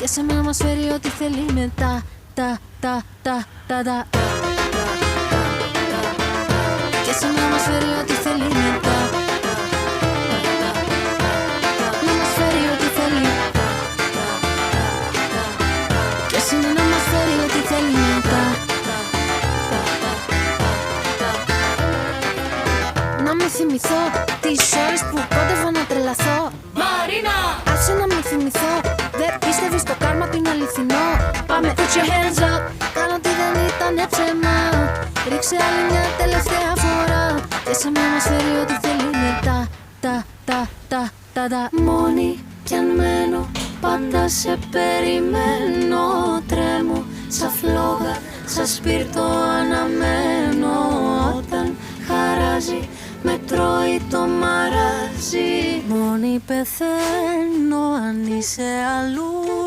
Και σε μένα μας φέρει ό,τι θέλει μετά. Και σε μένα μας φέρει ό,τι θέλει μετά. Να μας φέρει ό,τι θέλει. Και σε μένα μας φέρει ό,τι θέλει μετά. Να μην θυμηθώ τις ώρες που κόντευα να τρελαθώ. Μαρίνα! Άσε να μην θυμηθώ. Δεν πίστευες στο κάρμα το είναι αληθινό. Πάμε, put your hands up. Κάνω ότι δεν ήταν ψέμα. Ρίξε άλλη μια τελευταία φορά. Και σε μένα μας φέρει ό,τι θέλει μετά. Μόνη κι αν μένω, πάντα σε περιμένω. Τρέμω σαν φλόγα, σαν σπίρτο αναμένω. Όταν χαράζει, με τρώει το μαράζι. Μόνη πεθαίνω αν είσαι αλλού.